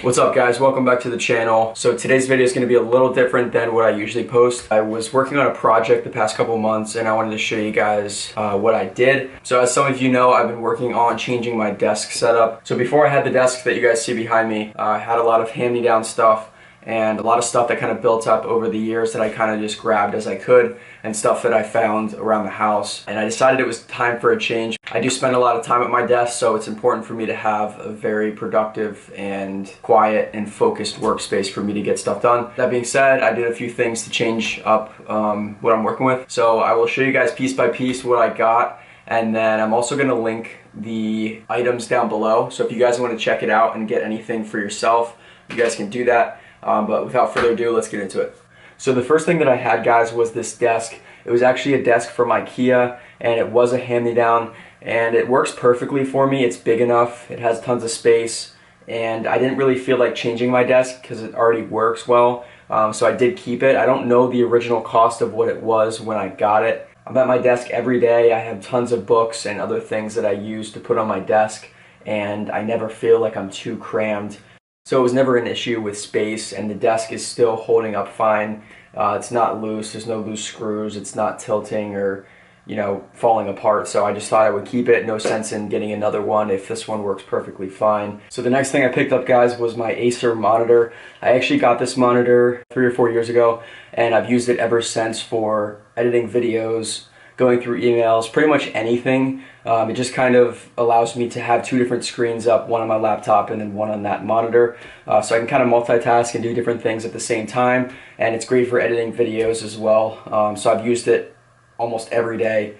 What's up guys, welcome back to the channel. So today's video is going to be a little different than what I usually post. I was working on a project the past couple months and I wanted to show you guys what I did. So as some of you know, I've been working on changing my desk setup. So before I had the desk that you guys see behind me, I had a lot of hand-me-down stuff and a lot of stuff that kind of built up over the years that I kind of just grabbed as I could, and stuff that I found around the house. And I decided it was time for a change. I do spend a lot of time at my desk, so it's important for me to have a very productive and quiet and focused workspace for me to get stuff done. That being said, I did a few things to change up what I'm working with. So I will show you guys piece by piece what I got, and then I'm also going to link the items down below. So if you guys want to check it out and get anything for yourself, you guys can do that. But without further ado, let's get into it. So the first thing that I had, guys, was this desk. It was actually a desk from IKEA, and it was a hand-me-down, and it works perfectly for me. It's big enough, it has tons of space, and I didn't really feel like changing my desk because it already works well. So I did keep it. I don't know the original cost of what it was when I got it. I'm at my desk every day. I have tons of books and other things that I use to put on my desk, and I never feel like I'm too crammed. So it was never an issue with space, and the desk is still holding up fine. It's not loose, there's no loose screws, it's not tilting or, you know, falling apart. So I just thought I would keep it. No sense in getting another one if this one works perfectly fine. So the next thing I picked up, guys, was my Acer monitor. I actually got this monitor 3 or 4 years ago, and I've used it ever since for editing videos, going through emails, pretty much anything. It just kind of allows me to have 2 different screens up, one on my laptop and then one on that monitor. So I can kind of multitask and do different things at the same time, and it's great for editing videos as well. So I've used it almost every day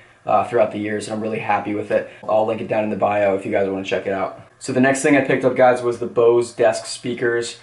throughout the years, and I'm really happy with it. I'll link it down in the bio if you guys want to check it out. So the next thing I picked up, guys, was the Bose desk speakers.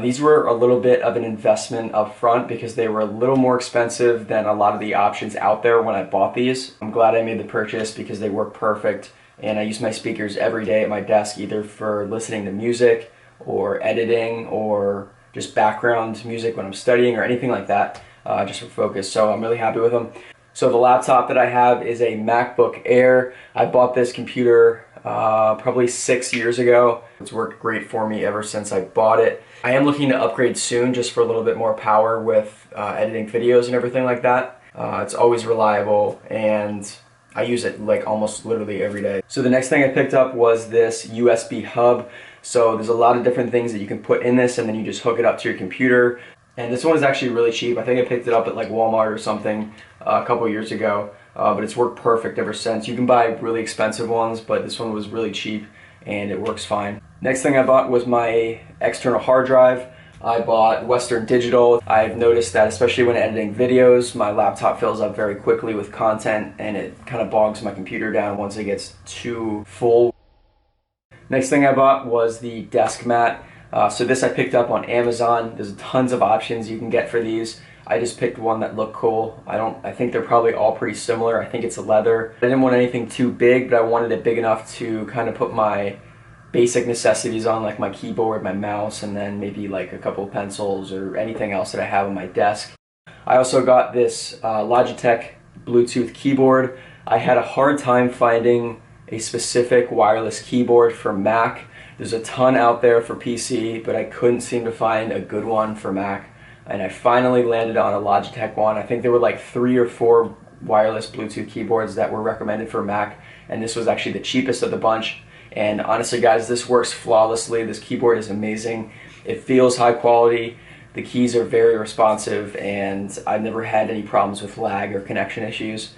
These were a little bit of an investment up front because they were a little more expensive than a lot of the options out there when I bought these. I'm glad I made the purchase because they work perfect, and I use my speakers every day at my desk, either for listening to music or editing or just background music when I'm studying or anything like that, just for focus. So I'm really happy with them. So the laptop that I have is a MacBook Air. I bought this computer probably 6 years ago. It's worked great for me ever since I bought it. I am looking to upgrade soon just for a little bit more power with editing videos and everything like that. It's always reliable, and I use it like almost literally every day. So the next thing I picked up was this USB hub. So there's a lot of different things that you can put in this, and then you just hook it up to your computer. And this one is actually really cheap. I think I picked it up at like Walmart or something a couple years ago, but it's worked perfect ever since. You can buy really expensive ones, but this one was really cheap and it works fine. Next thing I bought was my external hard drive. I bought Western Digital. I've noticed that especially when editing videos, my laptop fills up very quickly with content, and it kind of bogs my computer down once it gets too full. Next thing I bought was the desk mat. So this I picked up on Amazon. There's tons of options you can get for these. I just picked one that looked cool. I think they're probably all pretty similar. I think it's a leather. I didn't want anything too big, but I wanted it big enough to kind of put my basic necessities on, like my keyboard, my mouse, and then maybe like a couple of pencils or anything else that I have on my desk. I also got this Logitech Bluetooth keyboard. I had a hard time finding a specific wireless keyboard for Mac. There's a ton out there for PC, but I couldn't seem to find a good one for Mac. And I finally landed on a Logitech one. I think there were like 3 or 4 wireless Bluetooth keyboards that were recommended for Mac, and this was actually the cheapest of the bunch. And honestly, guys, this works flawlessly. This keyboard is amazing. It feels high quality. The keys are very responsive, and I've never had any problems with lag or connection issues.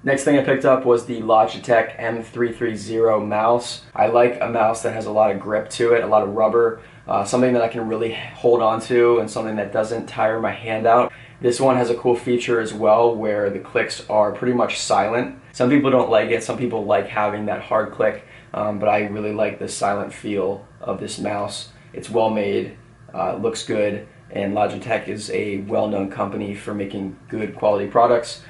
Next thing I picked up was the Logitech M330 mouse. I like a mouse that has a lot of grip to it, a lot of rubber, something that I can really hold on to, and something that doesn't tire my hand out. This one has a cool feature as well where the clicks are pretty much silent. Some people don't like it, some people like having that hard click, but I really like the silent feel of this mouse. It's well made, looks good, and Logitech is a well-known company for making good quality products.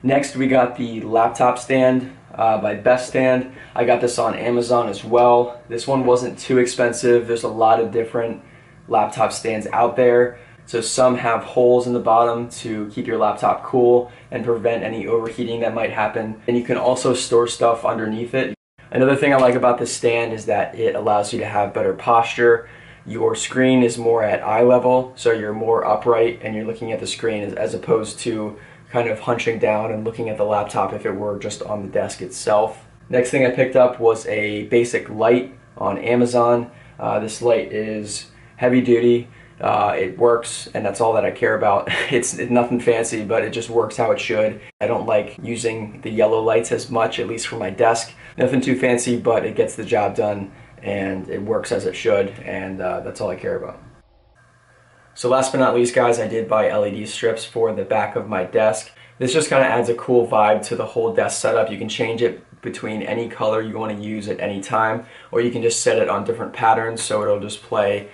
Next, we got the laptop stand by Beststand. I got this on Amazon as well. This one wasn't too expensive. There's a lot of different laptop stands out there. So some have holes in the bottom to keep your laptop cool and prevent any overheating that might happen. And you can also store stuff underneath it. Another thing I like about this stand is that it allows you to have better posture. Your screen is more at eye level, so you're more upright and you're looking at the screen as opposed to kind of hunching down and looking at the laptop if it were just on the desk itself. Next thing I picked up was a basic light on Amazon. This light is heavy duty. It works, and that's all that I care about. It's nothing fancy, but it just works how it should. I don't like using the yellow lights as much, at least for my desk. Nothing too fancy, but it gets the job done and it works as it should, and that's all I care about. So last but not least, guys, I did buy LED strips for the back of my desk. This just kind of adds a cool vibe to the whole desk setup. You can change it between any color you want to use at any time, or you can just set it on different patterns so it'll just play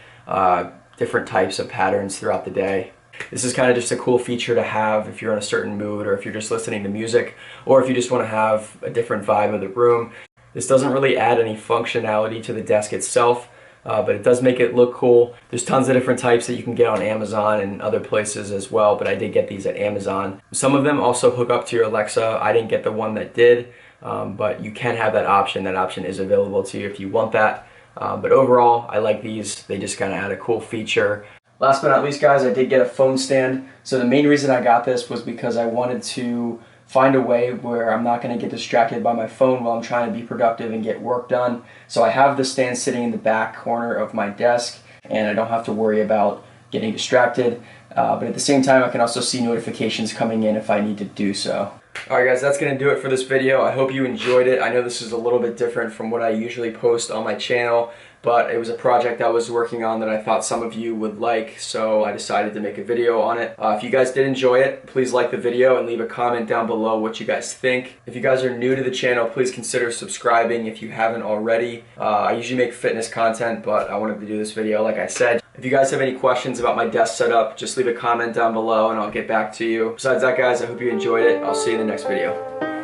different types of patterns throughout the day. This is kind of just a cool feature to have if you're in a certain mood, or if you're just listening to music, or if you just want to have a different vibe of the room. This doesn't really add any functionality to the desk itself, but it does make it look cool. There's tons of different types that you can get on Amazon and other places as well, but I did get these at Amazon. Some of them also hook up to your Alexa. I didn't get the one that did, but you can have that option. That option is available to you if you want that. But overall, I like these. They just kind of add a cool feature. Last but not least, guys, I did get a phone stand. So the main reason I got this was because I wanted to find a way where I'm not going to get distracted by my phone while I'm trying to be productive and get work done. So I have the stand sitting in the back corner of my desk, and I don't have to worry about getting distracted. But at the same time, I can also see notifications coming in if I need to do so. Alright guys, that's going to do it for this video. I hope you enjoyed it. I know this is a little bit different from what I usually post on my channel, but it was a project I was working on that I thought some of you would like, so I decided to make a video on it. If you guys did enjoy it, please like the video and leave a comment down below what you guys think. If you guys are new to the channel, please consider subscribing if you haven't already. I usually make fitness content, but I wanted to do this video like I said. If you guys have any questions about my desk setup, just leave a comment down below and I'll get back to you. Besides that, guys, I hope you enjoyed it. I'll see you in the next video.